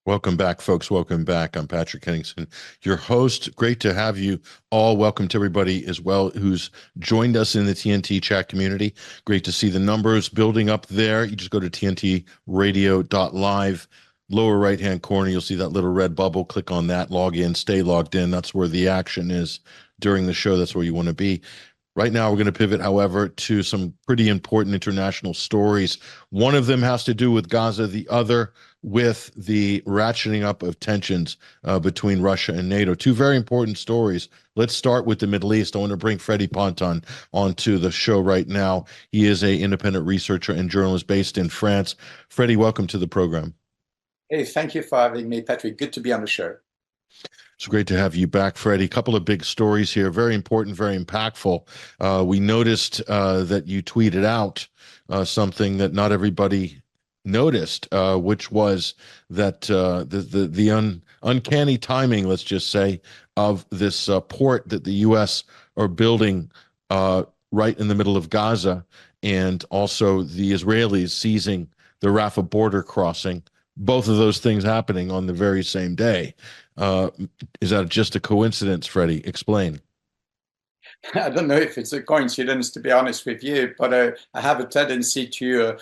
Welcome back, folks. Welcome back. I'm Patrick Henningsen, your host. Great to have you all. Welcome to everybody as well who's joined us in the TNT chat community. Great to see the numbers building up there. You just go to tntradio.live. Lower right-hand corner, you'll see that little red bubble. Click on that, log in, stay logged in. That's where the action is during the show. That's where you want to be. Right now, we're going to pivot, however, to some pretty important international stories. One of them has to do with Gaza, the other with the ratcheting up of tensions between Russia and NATO. Two very important stories. Let's start with the Middle East. I want to bring Freddie Ponton onto the show right now. He is an independent researcher and journalist based in France. Freddie, welcome to the program. Hey, thank you for having me, Patrick. Good to be on the show. It's great to have you back, Freddie. A couple of big stories here, very important, very impactful. We noticed that you tweeted out something that not everybody noticed, which was that the uncanny timing, let's just say, of this port that the U.S. are building right in the middle of Gaza, and also the Israelis seizing the Rafah border crossing. Both of those things happening on the very same day. Is that just a coincidence, Freddie? Explain. I don't know if it's a coincidence, to be honest with you, but I have a tendency to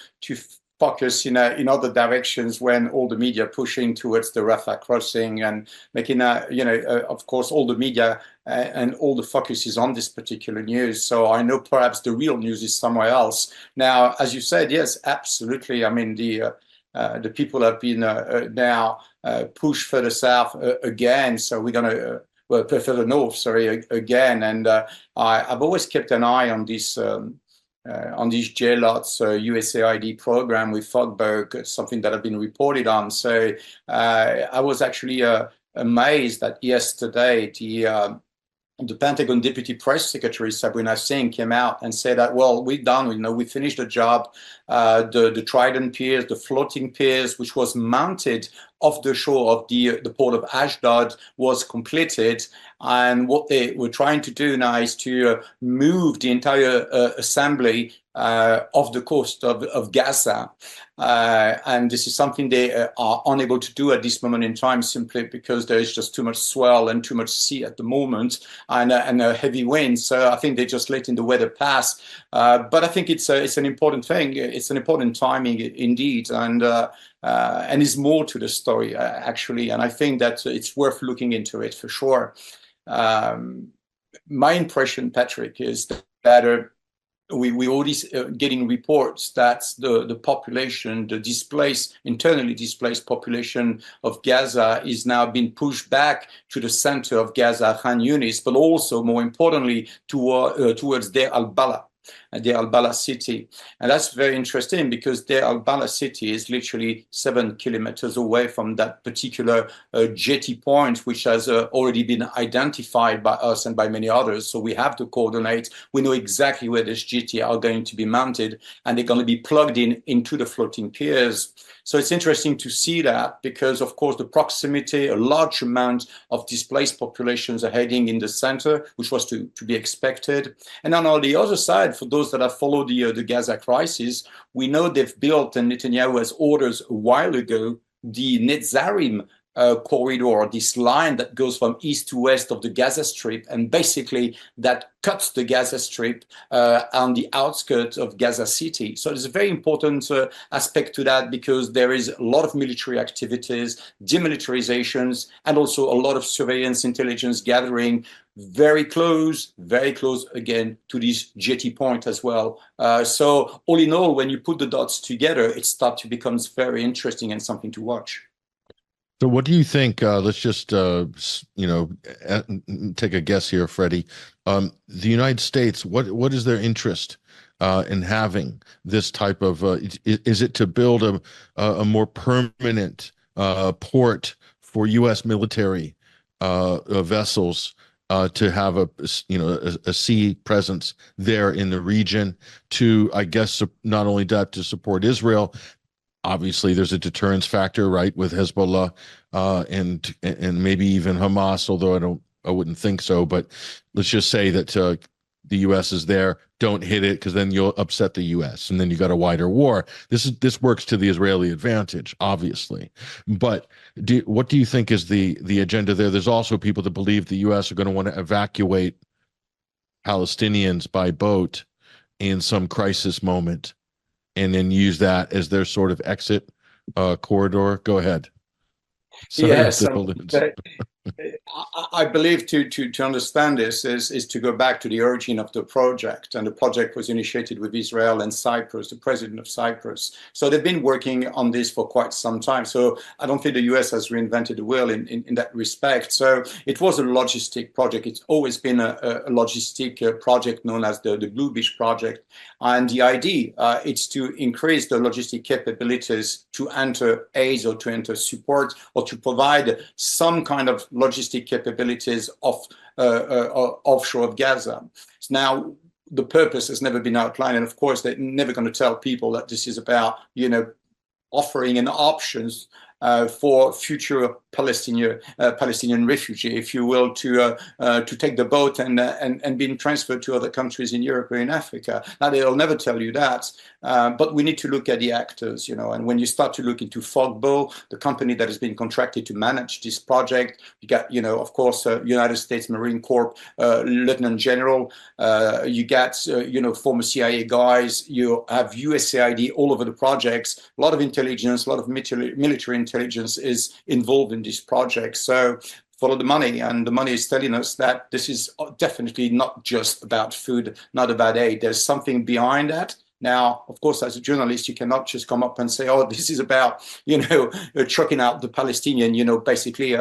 focus in other directions when all the media pushing towards the Rafah crossing and making of course, all the media and all the focus is on this particular news. So I know perhaps the real news is somewhere else. Now, as you said, yes, absolutely. I mean, the people have been now pushed further south again. So we're going to, further north, sorry, again. And I've always kept an eye on this JLOTS USAID program with Fogberg, something that I've been reported on. So I was actually amazed that yesterday the Pentagon Deputy Press Secretary Sabrina Singh came out and said that, well, we're done. We finished the job. The Trident Piers, the floating piers, which was mounted off the shore of the port of Ashdod, was completed. And what they were trying to do now is to move the entire assembly off the coast of Gaza. And this is something they are unable to do at this moment in time, simply because there is just too much swell and too much sea at the moment, and a heavy wind. So I think they're just letting the weather pass. But I think it's an important thing. It's an important timing indeed. And there's more to the story, actually. And I think that it's worth looking into it for sure. My impression, Patrick, is that we already getting reports that the population, the internally displaced population of Gaza is now being pushed back to the center of Gaza, Khan Yunis, but also, more importantly, towards Deir al-Balah. Deir al-Balah city. And that's very interesting because Deir al-Balah city is literally 7 kilometers away from that particular jetty point, which has already been identified by us and by many others. So we have the coordinates. We know exactly where this jetty are going to be mounted, and they're going to be plugged into the floating piers. So it's interesting to see that because, of course, the proximity, a large amount of displaced populations are heading in the center, which was to be expected. And then on the other side, for those that have followed the Gaza crisis, we know they've built, and Netanyahu has orders a while ago, the Netzarim corridor, this line that goes from east to west of the Gaza Strip, and basically that cuts the Gaza Strip on the outskirts of Gaza City. So there's a very important aspect to that because there is a lot of military activities, demilitarizations, and also a lot of surveillance intelligence gathering very close again to this jetty point as well. So all in all, when you put the dots together, it starts to become very interesting and something to watch. So what do you think? Let's just, take a guess here, Freddie. The United States, what is their interest in having this type of, is it to build a more permanent port for U.S. military vessels to have a sea presence there in the region to, I guess, not only that, to support Israel. Obviously, there's a deterrence factor, right, with Hezbollah and maybe even Hamas, although I wouldn't think so. But let's just say that the U.S. is there, don't hit it because then you'll upset the U.S. and then you got a wider war. This works to the Israeli advantage, obviously. But what do you think is the agenda there? There's also people that believe the U.S. are going to want to evacuate Palestinians by boat in some crisis moment and then use that as their sort of exit corridor. Go ahead. Sorry Yes, about the balloons. I believe to understand this is to go back to the origin of the project, and the project was initiated with Israel and Cyprus, the president of Cyprus. So they've been working on this for quite some time. So I don't think the US has reinvented the wheel in that respect. So it was a logistic project. It's always been a logistic project known as the Blue Beach project. And the idea is to increase the logistic capabilities to enter aid or to enter support or to provide some kind of logistic capabilities of offshore of Gaza. Now, the purpose has never been outlined, and of course, they're never going to tell people that this is about, offering an options for future Palestinian refugee, if you will, to take the boat and being transferred to other countries in Europe or in Africa. Now, they'll never tell you that, but we need to look at the actors, and when you start to look into Fogbo, the company that has been contracted to manage this project, you got, of course, United States Marine Corps Lieutenant General, you got, former CIA guys, you have USAID all over the projects, a lot of intelligence, a lot of military intelligence is involved in this project. So follow the money, and the money is telling us that this is definitely not just about food, not about aid. There's something behind that. Now, of course, as a journalist, you cannot just come up and say, oh, this is about, trucking out the Palestinian, basically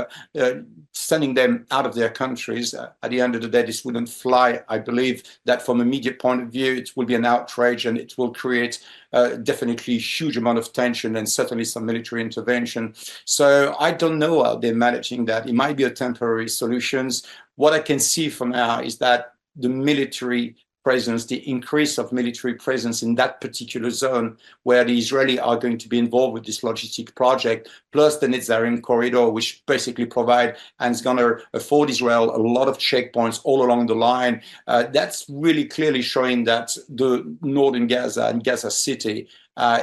sending them out of their countries. At the end of the day, this wouldn't fly. I believe that from a media point of view, it will be an outrage, and it will create definitely huge amount of tension and certainly some military intervention. So I don't know how they're managing that. It might be a temporary solutions. What I can see for now is that the military presence, the increase of military presence in that particular zone where the Israelis are going to be involved with this logistic project, plus the Netzarim corridor, which basically provide and is going to afford Israel a lot of checkpoints all along the line. That's really clearly showing that the northern Gaza and Gaza City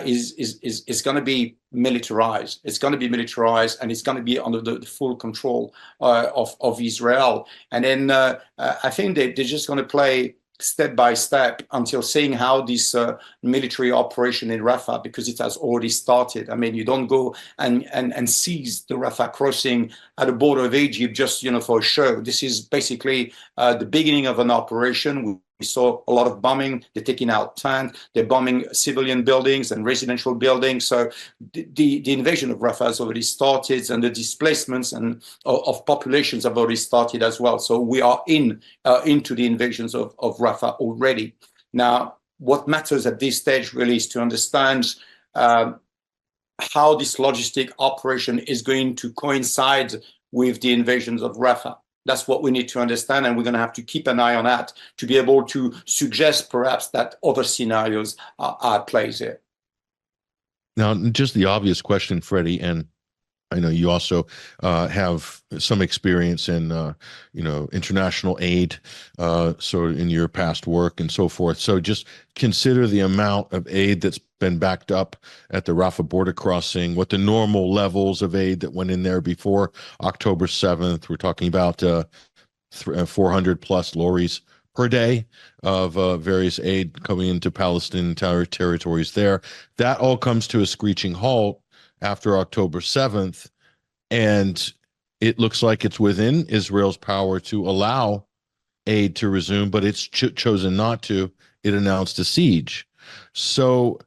is going to be militarized. It's going to be militarized, and it's going to be under the full control of Israel. And then I think they're just going to play step by step until seeing how this military operation in Rafah, because it has already started. I mean, you don't go and seize the Rafah crossing at the border of Egypt just, for a show. This is basically the beginning of an operation. We saw a lot of bombing. They're taking out tanks. They're bombing civilian buildings and residential buildings. So the invasion of Rafah has already started, and the displacements of populations have already started as well. So we are into the invasions of Rafah already. Now, what matters at this stage really is to understand how this logistic operation is going to coincide with the invasions of Rafah. That's what we need to understand, and we're going to have to keep an eye on that to be able to suggest perhaps that other scenarios are at play here. Now, just the obvious question, Freddie, and I know you also have some experience in, international aid, so in your past work and so forth. So just consider the amount of aid that's been backed up at the Rafah border crossing, what the normal levels of aid that went in there before October 7th. We're talking about 400 plus lorries per day of various aid coming into Palestinian territories there. That all comes to a screeching halt after October 7th, and it looks like it's within Israel's power to allow aid to resume, but it's chosen not to. It announced a siege. So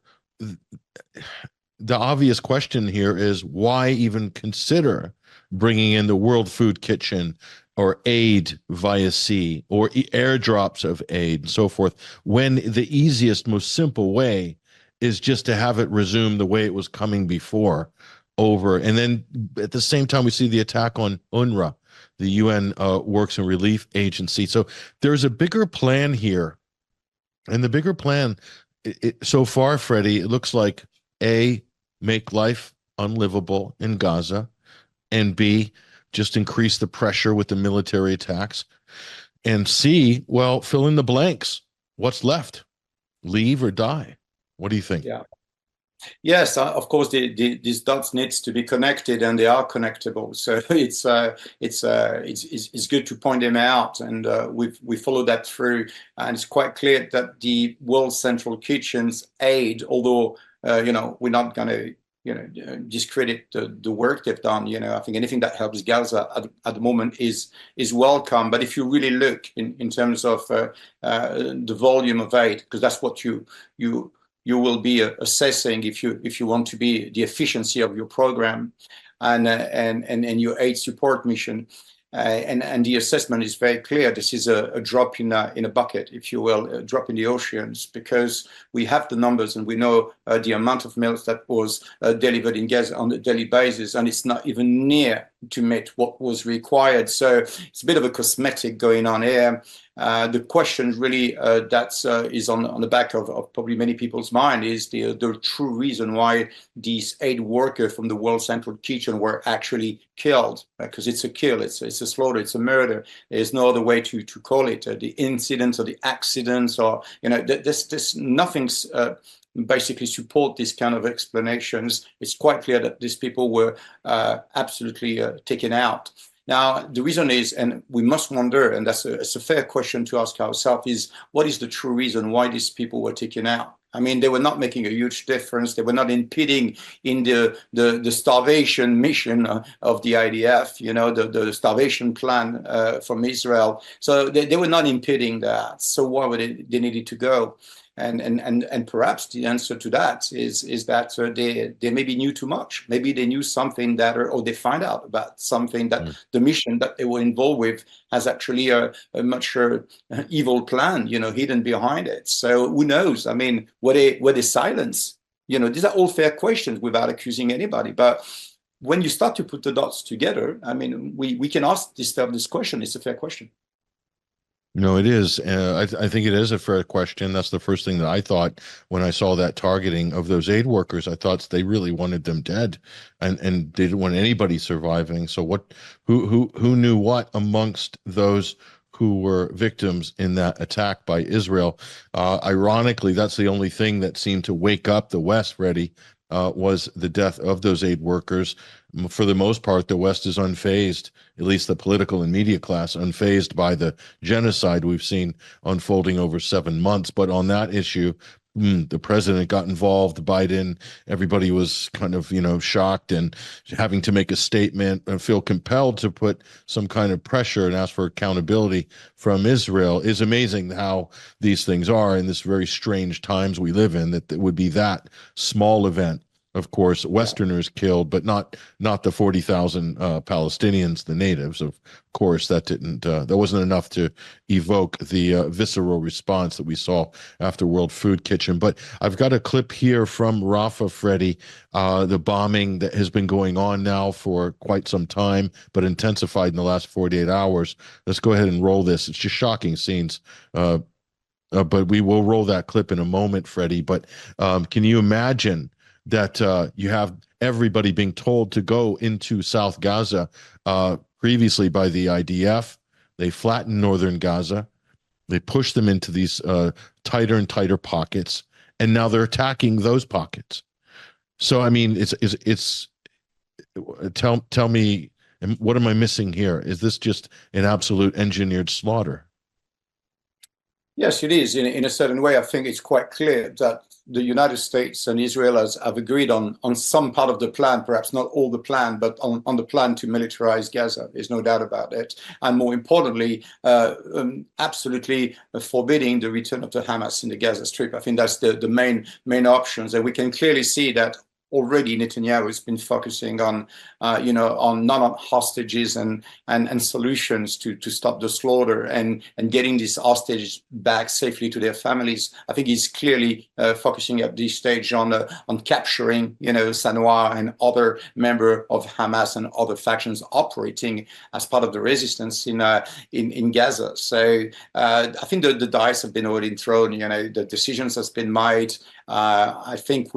the obvious question here is, why even consider bringing in the World Food Kitchen or aid via sea or airdrops of aid and so forth, when the easiest, most simple way is just to have it resume the way it was coming before, over. And then at the same time, we see the attack on UNRWA, the UN Works and Relief Agency. So there's a bigger plan here. And the bigger plan, so far, Freddie, it looks like A, make life unlivable in Gaza, and B, just increase the pressure with the military attacks. And C, well, fill in the blanks. What's left? Leave or die? What do you think? Yeah. Yes, of course, these dots needs to be connected, and they are connectable. So it's good to point them out, and we follow that through. And it's quite clear that the World Central Kitchen's aid, although we're not going to discredit the work they've done. I think anything that helps Gaza at the moment is welcome. But if you really look in terms of the volume of aid, because that's what you will be assessing if you want to be the efficiency of your program and your aid support mission. And the assessment is very clear. This is a drop in a bucket, if you will, a drop in the oceans, because we have the numbers and we know the amount of meals that was delivered in Gaza on a daily basis, and it's not even near to meet what was required. So it's a bit of a cosmetic going on here. The question really that is on the back of probably many people's mind is the true reason why these aid workers from the World Central Kitchen were actually killed, because it's a kill, it's a slaughter, it's a murder. There's no other way to call it. The incidents or the accidents, or there's nothing's basically support these kind of explanations. It's quite clear that these people were absolutely taken out. Now, the reason is, and we must wonder, and it's a fair question to ask ourselves, is what is the true reason why these people were taken out? I mean, they were not making a huge difference. They were not impeding in the starvation mission of the IDF, the starvation plan from Israel. So they were not impeding that. So why would they needed to go? And perhaps the answer to that is that they maybe knew too much. Maybe they knew something that, or they find out about something that the mission that they were involved with has actually a much evil plan, hidden behind it. So who knows? I mean, were they silenced? These are all fair questions without accusing anybody. But when you start to put the dots together, I mean, we can ask this question. It's a fair question. No, it is. I think it is a fair question. That's the first thing that I thought when I saw that targeting of those aid workers. I thought they really wanted them dead, and they didn't want anybody surviving. So who knew what amongst those who were victims in that attack by Israel? Ironically, that's the only thing that seemed to wake up the West, Freddie, was the death of those aid workers. For the most part, the West is unfazed, at least the political and media class, unfazed by the genocide we've seen unfolding over 7 months. But on that issue, the president got involved, Biden, everybody was kind of, shocked and having to make a statement and feel compelled to put some kind of pressure and ask for accountability from Israel. Is amazing how these things are in this very strange times we live in, that it would be that small event. Of course, Westerners killed, but not the 40,000 Palestinians, the natives. Of course, that wasn't enough to evoke the visceral response that we saw after World Food Kitchen. But I've got a clip here from Rafa, Freddie, the bombing that has been going on now for quite some time, but intensified in the last 48 hours. Let's go ahead and roll this. It's just shocking scenes. But we will roll that clip in a moment, Freddie. But can you imagine that you have everybody being told to go into South Gaza previously by the IDF? They flattened northern Gaza. They pushed them into these tighter and tighter pockets, and now they're attacking those pockets. So, I mean, it's tell me, what am I missing here? Is this just an absolute engineered slaughter? Yes, it is. In a certain way, I think it's quite clear that the United States and Israel have agreed on some part of the plan, perhaps not all the plan, but on the plan to militarize Gaza. There's no doubt about it. And more importantly, absolutely forbidding the return of the Hamas in the Gaza Strip. I think that's the main options. And we can clearly see that already Netanyahu has been focusing on hostages and solutions to stop the slaughter and getting these hostages back safely to their families. I think he's clearly focusing at this stage on capturing, Sanwar and other member of Hamas and other factions operating as part of the resistance in Gaza. So I think the dice have been already thrown. The decisions has been made. I think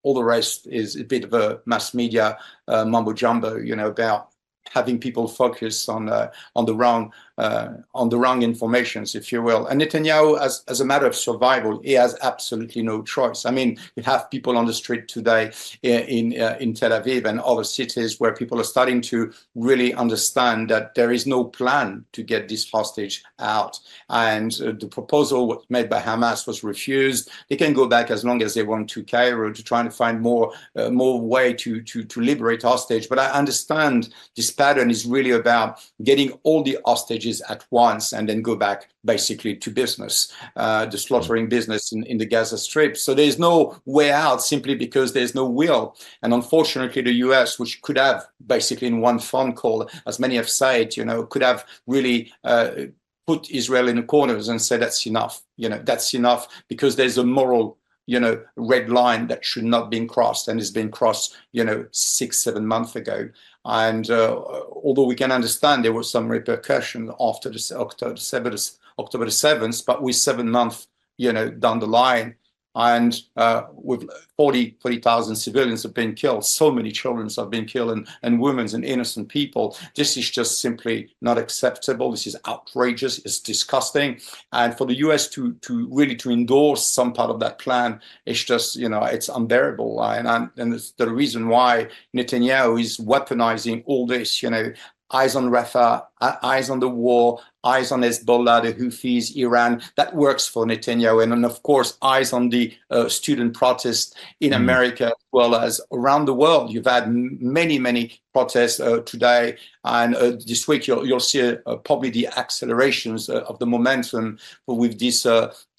all the rest is a bit of a mass media mumbo jumbo, about having people focus on the wrong informations, if you will. And Netanyahu, as a matter of survival, he has absolutely no choice. I mean, you have people on the street today in Tel Aviv and other cities where people are starting to really understand that there is no plan to get this hostage out. And the proposal made by Hamas was refused. They can go back as long as they want to Cairo to try to find more way to liberate hostage. But I understand this pattern is really about getting all the hostages at once and then go back basically to business, the slaughtering business in the Gaza Strip. So there's no way out simply because there's no will. And unfortunately, the US, which could have basically in one phone call, as many have said, could have really put Israel in the corners and said, that's enough. That's enough, because there's a moral red line that should not be crossed and has been crossed, 6-7 months ago. And although we can understand there was some repercussion after the October the 7th, but we're 7 months, down the line, and with 40,000 civilians have been killed, so many children have been killed, and women and innocent people. This is just simply not acceptable. This is outrageous. It's disgusting. And for the US to really endorse some part of that plan, it's just, it's unbearable. And it's the reason why Netanyahu is weaponizing all this, eyes on Rafah, eyes on the war, eyes on Hezbollah, the Houthis, Iran. That works for Netanyahu. And then, of course, eyes on the student protests in America, as well as around the world. You've had many protests today. And this week, you'll see probably the accelerations of the momentum with these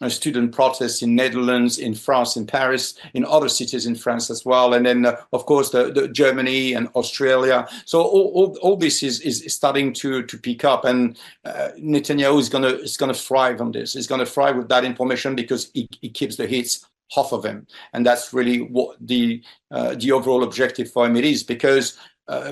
student protests in Netherlands, in France, in Paris, in other cities in France as well. And then, of course, the Germany and Australia. So all this is starting to pick up. And Netanyahu is gonna thrive on this. He's gonna thrive with that information because he keeps the hits off of him, and that's really what the overall objective for him it is. Because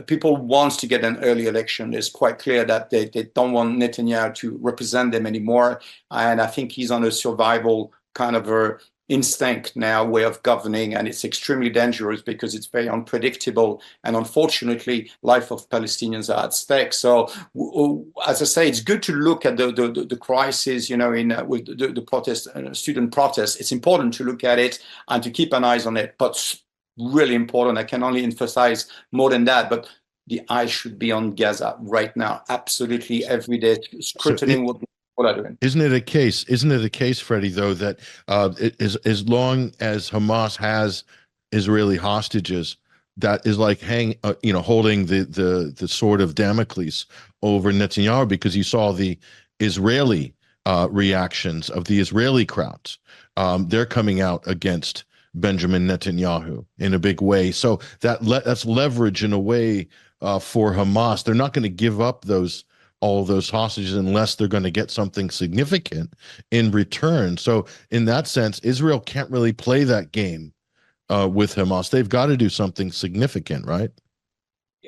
people want to get an early election. It's quite clear that they don't want Netanyahu to represent them anymore, and I think he's on a survival kind of a instinct now, way of governing, and it's extremely dangerous because it's very unpredictable, and unfortunately life of Palestinians are at stake. So as I say, it's good to look at the crisis, with the protest, student protests. It's important to look at it and to keep an eye on it, but really important, I can only emphasize more than that, but the eye should be on Gaza right now, absolutely every day, scrutinizing what are doing. Isn't it a case, Freddie, though, that as long as Hamas has Israeli hostages, that is like holding the sword of Damocles over Netanyahu, because you saw the Israeli reactions of the Israeli crowds. They're coming out against Benjamin Netanyahu in a big way. So that's leverage in a way for Hamas. They're not going to give up all those hostages unless they're going to get something significant in return. So in that sense, Israel can't really play that game with Hamas. They've got to do something significant, right?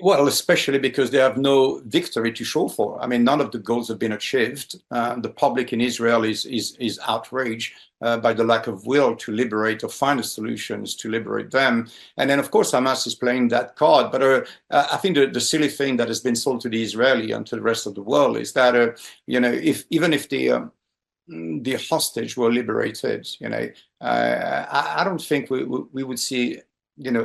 Well, especially because they have no victory to show for. I mean, none of the goals have been achieved. The public in Israel is outraged by the lack of will to liberate or find the solutions to liberate them. And then, of course, Hamas is playing that card. But I think the silly thing that has been sold to the Israeli and to the rest of the world is that, even if the hostage were liberated, I don't think we would see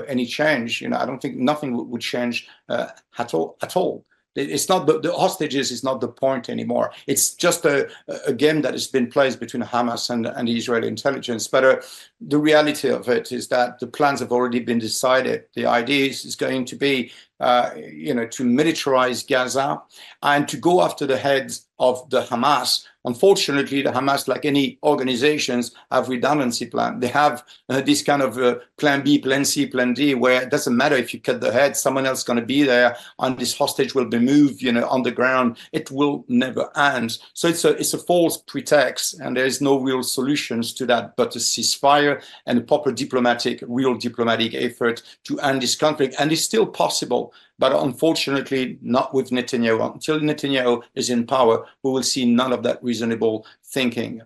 any change. I don't think nothing would change at all. It's not the hostages is not the point anymore. It's just a game that has been played between Hamas and the Israeli intelligence. But the reality of it is that the plans have already been decided. The idea is going to be, to militarize Gaza and to go after the heads of the Hamas. Unfortunately, the Hamas, like any organizations, have redundancy plan. They have this kind of plan B, plan C, plan D, where it doesn't matter if you cut the head, someone else is going to be there, and this hostage will be moved, on the ground. It will never end. So it's a false pretext, and there is no real solutions to that, but a ceasefire and a proper real diplomatic effort to end this conflict. And it's still possible. But unfortunately, not with Netanyahu. Until Netanyahu is in power, we will see none of that reasonable thinking.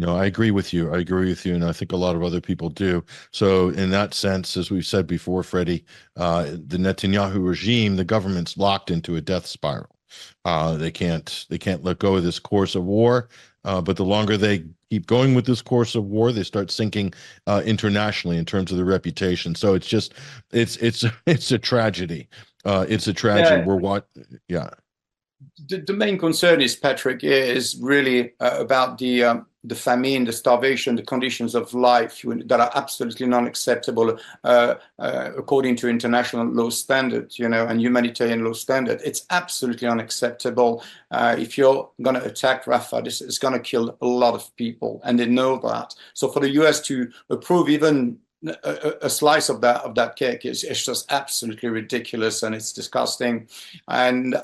No, I agree with you. I agree with you, and I think a lot of other people do. So, in that sense, as we've said before, Freddie, the Netanyahu regime, the government's locked into a death spiral. They can't let go of this course of war. But the longer they keep going with this course of war, they start sinking internationally in terms of their reputation. So it's a tragedy. It's a tragedy. Yeah. Yeah. The main concern is, Patrick, is really about the famine, the starvation, the conditions of life that are absolutely non-acceptable according to international law standards, and humanitarian law standards. It's absolutely unacceptable. If you're going to attack Rafah, this is going to kill a lot of people, and they know that. So for the US to approve even a slice of that cake is just absolutely ridiculous, and it's disgusting. And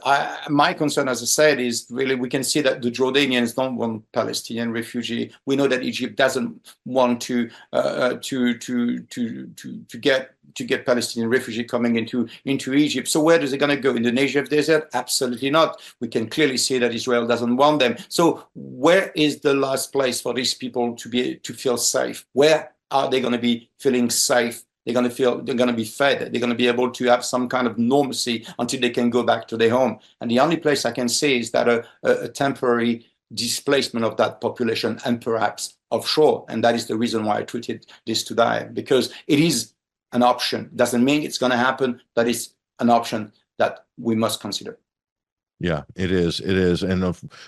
my concern, as I said, is really we can see that the Jordanians don't want Palestinian refugee. We know that Egypt doesn't want to get Palestinian refugee coming into Egypt. So where is it going to go? In the Negev desert? Absolutely not. We can clearly see that Israel doesn't want them. So where is the last place for these people to feel safe? Where are they going to be feeling safe? They're going to be fed. They're going to be able to have some kind of normalcy until they can go back to their home. And the only place I can see is that a temporary displacement of that population, and perhaps offshore. And that is the reason why I tweeted this today, because it is an option. Doesn't mean it's going to happen, but it's an option that we must consider. Yeah, it is. It is.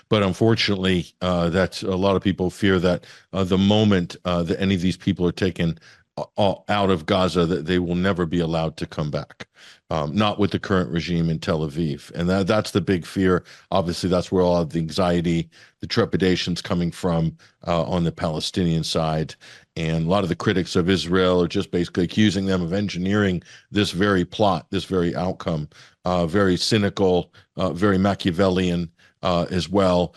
But unfortunately, that's a lot of people fear that the moment that any of these people are taken out of Gaza, that they will never be allowed to come back. Not with the current regime in Tel Aviv. And that's the big fear. Obviously, that's where all of the anxiety, the trepidation's coming from on the Palestinian side. And a lot of the critics of Israel are just basically accusing them of engineering this very plot, this very outcome. Very cynical, very Machiavellian as well,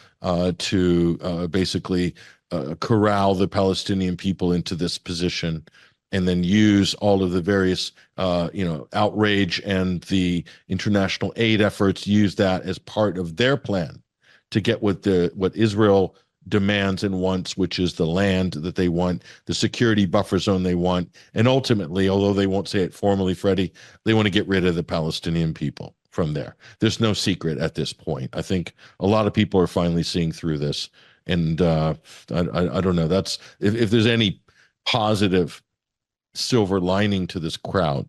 to basically corral the Palestinian people into this position, and then use all of the various, outrage and the international aid efforts, use that as part of their plan to get what Israel demands and wants, which is the land that they want, the security buffer zone they want, and ultimately, although they won't say it formally, Freddie, they want to get rid of the Palestinian people from there. There's no secret at this point. I think a lot of people are finally seeing through this, and I don't know. That's if there's any positive silver lining to this cloud,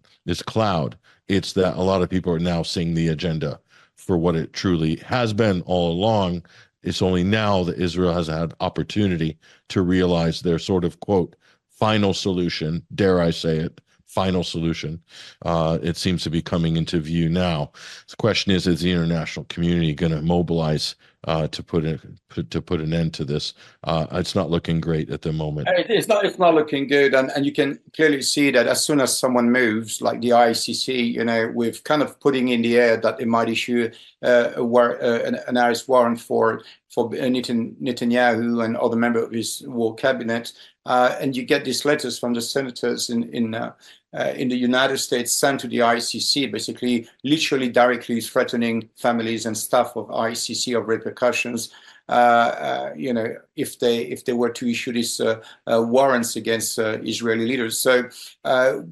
it's that a lot of people are now seeing the agenda for what it truly has been all along. It's only now that Israel has had opportunity to realize their sort of, quote, final solution, dare I say it, final solution. It seems to be coming into view now. The question is the international community going to mobilize to put an end to this? It's not looking great at the moment. It's not looking good, and you can clearly see that as soon as someone moves, like the ICC, with kind of putting in the air that they might issue an arrest warrant for Netanyahu and other members of his war cabinet, and you get these letters from the senators in the United States sent to the ICC, basically, literally directly threatening families and staff of ICC of repercussions. If they were to issue these warrants against Israeli leaders. So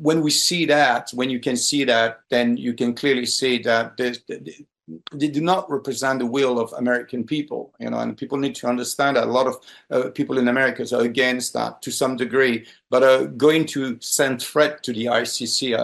when you can see that, then you can clearly see that they do not represent the will of American people, and people need to understand that a lot of people in America are against that to some degree. But going to send threat to the ICC,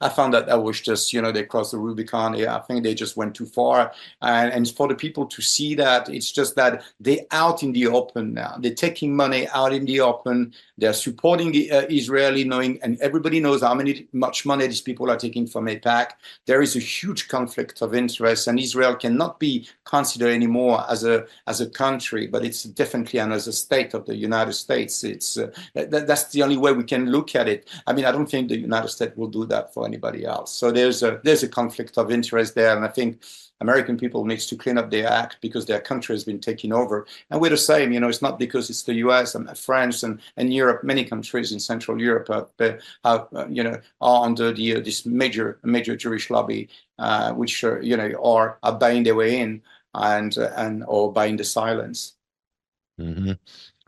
I found that was just, they crossed the Rubicon. I think they just went too far. And for the people to see that, it's just that they're out in the open now. They're taking money out in the open. They're supporting Israeli, and everybody knows how much money these people are taking from AIPAC. There is a huge conflict of interest, and Israel cannot be considered anymore as a country, but it's definitely as a state of the United States. It's that's the only way we can look at it. I mean, I don't think the United States will do that for anybody else. So there's a conflict of interest there, and I think American people needs to clean up their act because their country has been taken over. And we're the same, it's not because it's the US and France and Europe. Many countries in Central Europe are under this major Jewish lobby, which are buying their way in and or buying the silence. Mm-hmm.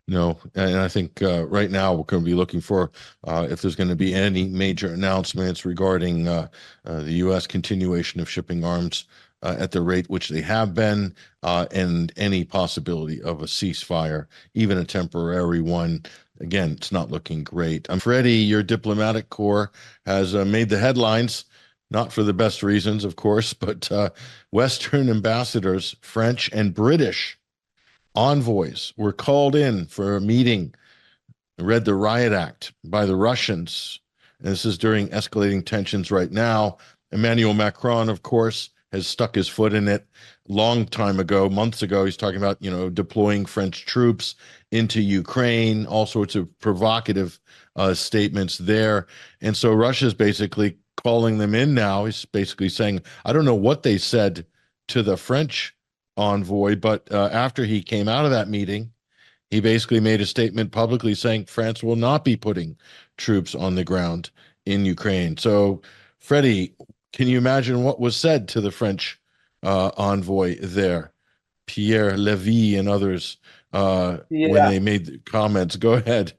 No, and I think right now we're going to be looking for if there's going to be any major announcements regarding the U.S. continuation of shipping arms at the rate which they have been, and any possibility of a ceasefire, even a temporary one. Again, it's not looking great. Freddie, your diplomatic corps has made the headlines, not for the best reasons, of course, but Western ambassadors, French and British envoys, were called in for a meeting, read the riot act by the Russians. And this is during escalating tensions right now. Emmanuel Macron, of course, has stuck his foot in it long time ago, months ago. He's talking about, deploying French troops into Ukraine, all sorts of provocative statements there. And so Russia's basically calling them in now. He's basically saying, I don't know what they said to the French envoy, but after he came out of that meeting, he basically made a statement publicly saying France will not be putting troops on the ground in Ukraine. So, Freddie, can you imagine what was said to the French envoy there, Pierre Levy and others, when they made the comments? Go ahead.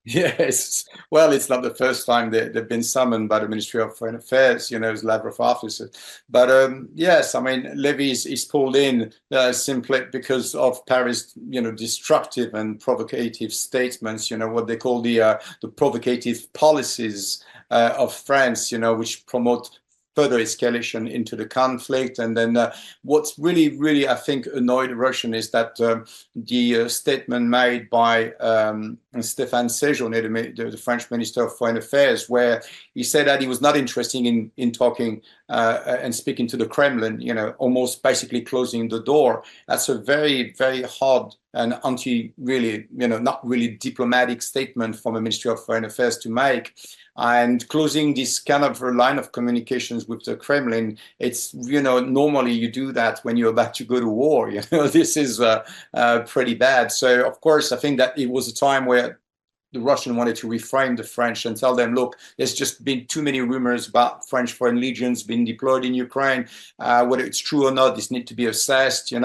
Yes, well, it's not the first time they've been summoned by the Ministry of Foreign Affairs, as Lavrov officer. But yes, I mean, Levy is pulled in simply because of Paris, destructive and provocative statements. What they call the provocative policies of France, which promote further escalation into the conflict. And then what's really, really, I think, annoyed the Russian is that the statement made by Stéphane Séjourné, the French Minister of Foreign Affairs, where he said that he was not interested in talking and speaking to the Kremlin, almost basically closing the door. That's a very, very hard and not really diplomatic statement from a Ministry of Foreign Affairs to make. And closing this kind of line of communications with the Kremlin, it's, normally you do that when you're about to go to war. This is pretty bad. So, of course, I think that it was a time where the Russian wanted to reframe the French and tell them, look, there's just been too many rumors about French foreign legions being deployed in Ukraine. Whether it's true or not, this needs to be assessed. They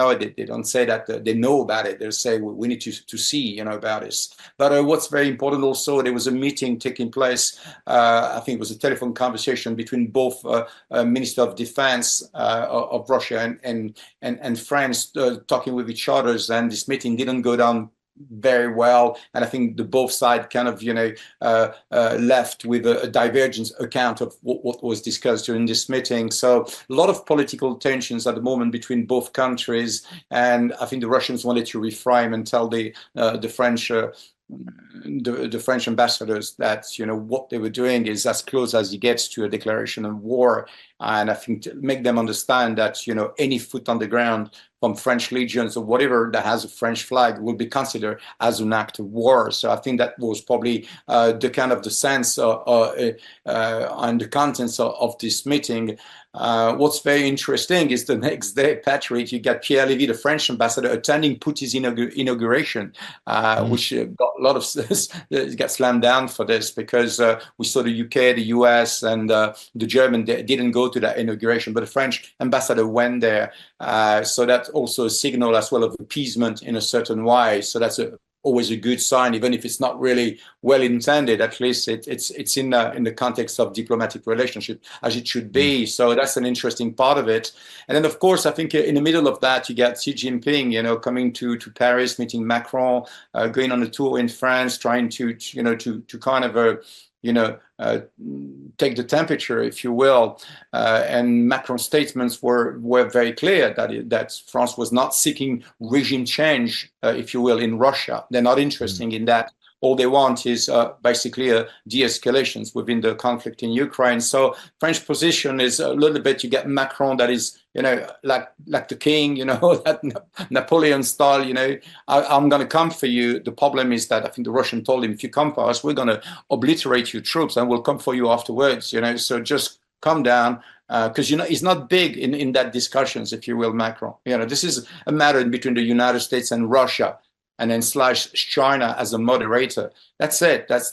don't say that they know about it. They say, we need to see, about this. But what's very important also, there was a meeting taking place. I think it was a telephone conversation between both Minister of Defense of Russia and France talking with each other. And this meeting didn't go down very well, and I think the both sides kind of left with a divergence account of what was discussed during this meeting. So a lot of political tensions at the moment between both countries, and I think the Russians wanted to reframe and tell the French the French ambassadors that what they were doing is as close as it gets to a declaration of war. And I think to make them understand that any foot on the ground from French legions or whatever that has a French flag will be considered as an act of war. So I think that was probably the kind of the sense and the contents of this meeting. What's very interesting is the next day, Patrick, you got Pierre Levy, the French ambassador, attending Putin's inauguration, which got a lot of got slammed down for this because we saw the UK, the US, and the German didn't go to that inauguration, but the French ambassador went there. So that's also a signal as well of appeasement in a certain way. So that's always a good sign, even if it's not really well intended. At least it's in the context of diplomatic relationship, as it should be. So that's an interesting part of it. And then, of course, I think in the middle of that, you got Xi Jinping, coming to Paris, meeting Macron, going on a tour in France, trying to kind of take the temperature, if you will. And Macron's statements were very clear that France was not seeking regime change, if you will, in Russia. They're not interested in that. All they want is basically de-escalations within the conflict in Ukraine. So French position is a little bit, you get Macron that is, like the king, that Napoleon style, I'm going to come for you. The problem is that I think the Russian told him, if you come for us, we're going to obliterate your troops and we'll come for you afterwards, so just calm down. Because he's not big in that discussions, if you will, Macron. This is a matter between the United States and Russia, and then / China as a moderator. That's it. There's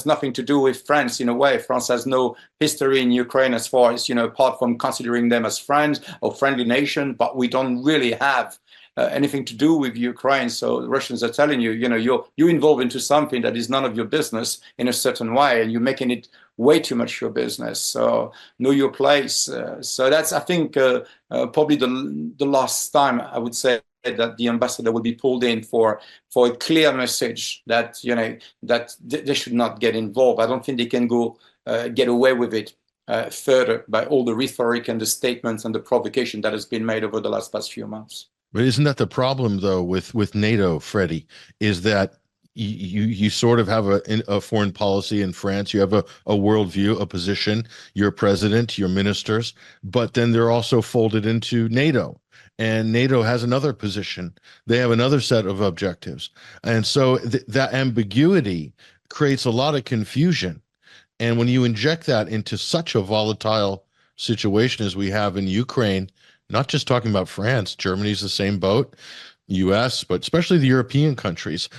nothing to do with France in a way. France has no history in Ukraine as far as, apart from considering them as friends or friendly nation, but we don't really have anything to do with Ukraine. So the Russians are telling you, you're involved into something that is none of your business in a certain way, and you're making it way too much your business. So know your place. So that's, I think, probably the last time I would say that the ambassador will be pulled in for a clear message that that they should not get involved. I don't think they can go get away with it further by all the rhetoric and the statements and the provocation that has been made over the past few months. But isn't that the problem, though, with NATO, Freddie, is that you sort of have a foreign policy in France. You have a worldview, a position, your president, your ministers, but then they're also folded into NATO. And NATO has another position. They have another set of objectives. And so that ambiguity creates a lot of confusion. And when you inject that into such a volatile situation as we have in Ukraine, not just talking about France, Germany's the same boat, US, but especially the European countries,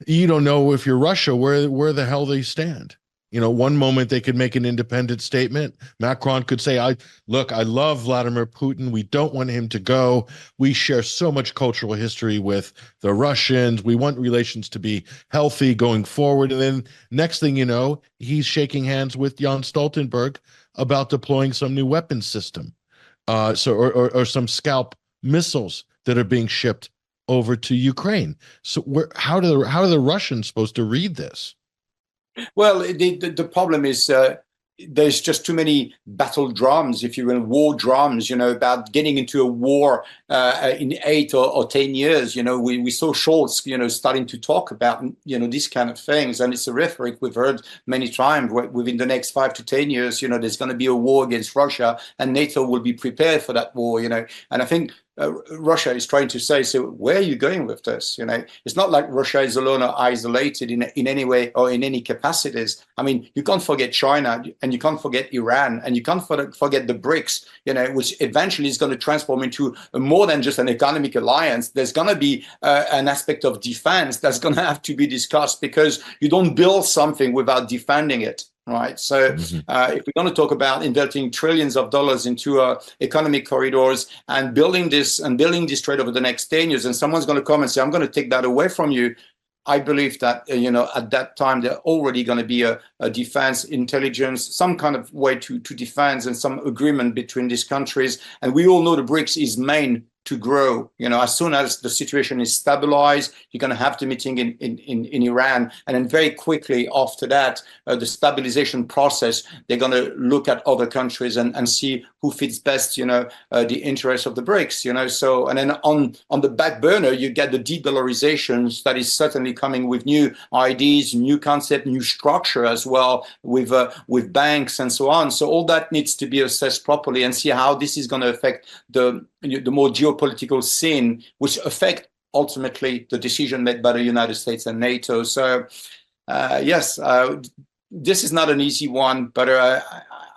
you don't know if you're Russia, where the hell they stand. One moment they could make an independent statement. Macron could say, I love Vladimir Putin. We don't want him to go. We share so much cultural history with the Russians. We want relations to be healthy going forward. And then next thing you know, he's shaking hands with Jens Stoltenberg about deploying some new weapons system. Or some Scalp missiles that are being shipped over to Ukraine. So how are the Russians supposed to read this? Well, the problem is there's just too many battle drums, if you will, war drums, about getting into a war in 8 or 10 years. We saw Scholz, starting to talk about, these kind of things. And it's a rhetoric we've heard many times. Within the next 5 to 10 years, there's going to be a war against Russia, and NATO will be prepared for that war, And I think Russia is trying to say, so where are you going with this? It's not like Russia is alone or isolated in any way or in any capacities. I mean, you can't forget China, and you can't forget Iran, and you can't forget the BRICS, which eventually is going to transform into more than just an economic alliance. There's going to be an aspect of defense that's going to have to be discussed, because you don't build something without defending it. Right. So if we're going to talk about investing trillions of dollars into economic corridors and building this trade over the next 10 years, and someone's going to come and say, I'm going to take that away from you, I believe that, at that time, there already going to be a defense intelligence, some kind of way to defense, and some agreement between these countries. And we all know the BRICS is main to grow. As soon as the situation is stabilized, you're going to have the meeting in Iran. And then very quickly after that, the stabilization process, they're going to look at other countries and see who fits best, the interests of the BRICS, So, and then on the back burner, you get the de-dollarizations that is certainly coming with new ideas, new concept, new structure as well, with banks and so on. So all that needs to be assessed properly and see how this is going to affect the more geopolitical scene, which affect ultimately the decision made by the United States and NATO. So, yes, this is not an easy one, but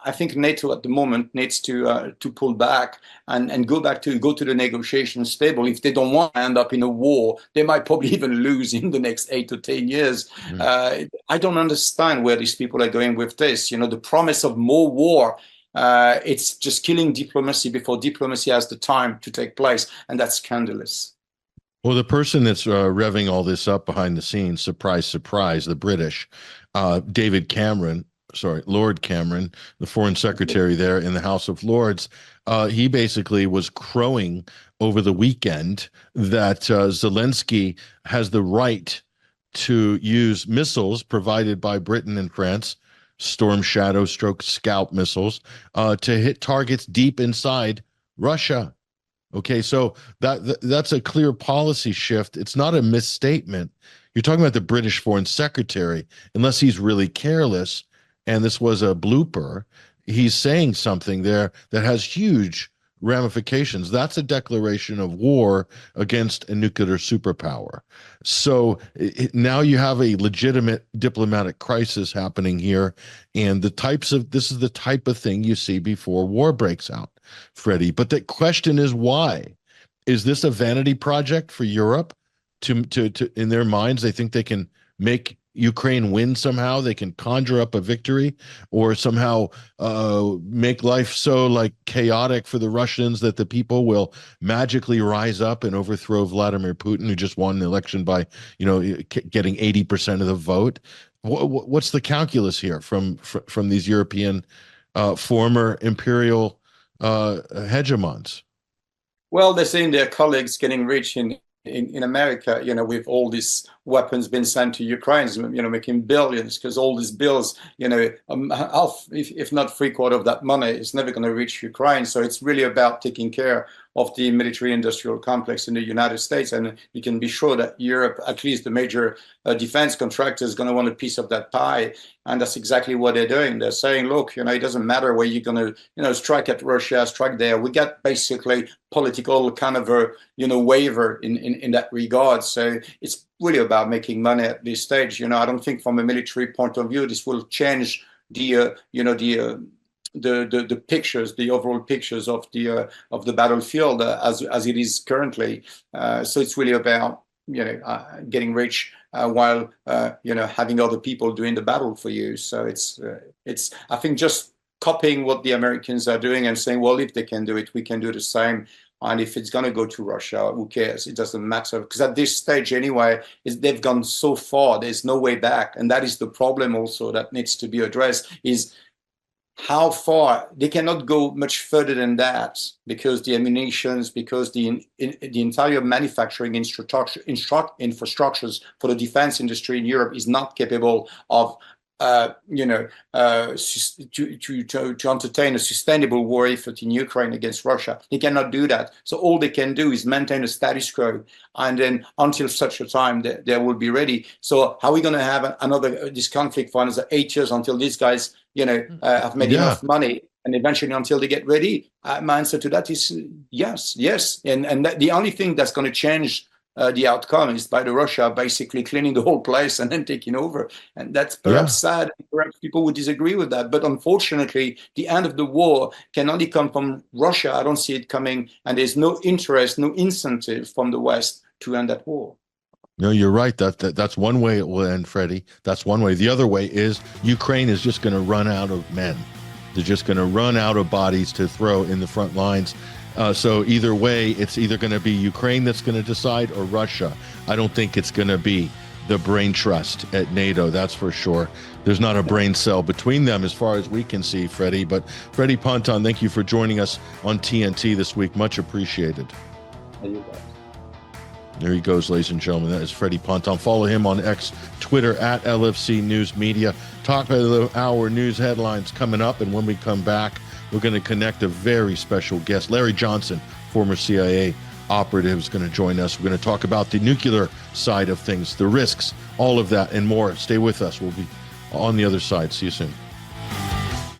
I think NATO at the moment needs to pull back and go to the negotiations table. If they don't want to end up in a war, they might probably even lose in the next 8 to 10 years. I don't understand where these people are going with this. The promise of more war. It's just killing diplomacy before diplomacy has the time to take place, and that's scandalous. Well, the person that's revving all this up behind the scenes, surprise, surprise, the British, Lord Cameron, the foreign secretary there in the House of Lords, he basically was crowing over the weekend that Zelensky has the right to use missiles provided by Britain and France, Storm Shadow / Scalp missiles, to hit targets deep inside Russia. Okay, so that's a clear policy shift. It's not a misstatement. You're talking about the British Foreign Secretary, unless he's really careless, and this was a blooper, he's saying something there that has huge ramifications. That's a declaration of war against a nuclear superpower. So now you have a legitimate diplomatic crisis happening here, and this is the type of thing you see before war breaks out, Freddie. But the question is, why? Is this a vanity project for Europe? To in their minds, they think they can make Ukraine wins somehow, they can conjure up a victory, or somehow make life so like chaotic for the Russians that the people will magically rise up and overthrow Vladimir Putin, who just won the election by, getting 80% of the vote. What's the calculus here from these European former imperial hegemons? Well, they're saying their colleagues getting rich in America, with all these weapons being sent to Ukraine, making billions, because all these bills, half, if not three-quarters of that money is never going to reach Ukraine. So it's really about taking care of the military-industrial complex in the United States. And you can be sure that Europe, at least the major defense contractors, going to want a piece of that pie. And that's exactly what they're doing. They're saying, look, it doesn't matter where you're going to, strike at Russia, strike there. We got basically political kind of a, waiver in that regard. So it's really about making money at this stage. I don't think from a military point of view, this will change the pictures, the overall pictures of the battlefield as it is currently. So it's really about getting rich while having other people doing the battle for you. So it's I think just copying what the Americans are doing and saying, well, if they can do it, we can do the same. And if it's going to go to Russia, who cares? It doesn't matter. Because at this stage anyway, they've gone so far, there's no way back. And that is the problem also that needs to be addressed, is how far. They cannot go much further than that, because the ammunitions, because the entire manufacturing infrastructures for the defense industry in Europe is not capable of to entertain a sustainable war effort in Ukraine against Russia. They cannot do that. So all they can do is maintain a status quo, and then until such a time they will be ready. So how are we going to have this conflict for another 8 years until these guys, have made enough money, and eventually until they get ready? My answer to that is yes. And the only thing that's going to change the outcome is by the Russia basically cleaning the whole place and then taking over. And that's perhaps sad. Perhaps people would disagree with that. But unfortunately, the end of the war can only come from Russia. I don't see it coming. And there's no interest, no incentive from the West to end that war. No, you're right. That's one way it will end, Freddie. That's one way. The other way is Ukraine is just going to run out of men. They're just going to run out of bodies to throw in the front lines. So either way, it's either going to be Ukraine that's going to decide, or Russia. I don't think it's going to be the brain trust at NATO, that's for sure. There's not a brain cell between them as far as we can see, Freddie. But Freddie Ponton, thank you for joining us on TNT this week. Much appreciated. There he goes, ladies and gentlemen. That is Freddie Ponton. Follow him on X, Twitter, at LFC News Media. Top of the hour news headlines coming up. And when we come back, we're going to connect a very special guest. Larry Johnson, former CIA operative, is going to join us. We're going to talk about the nuclear side of things, the risks, all of that and more. Stay with us. We'll be on the other side. See you soon.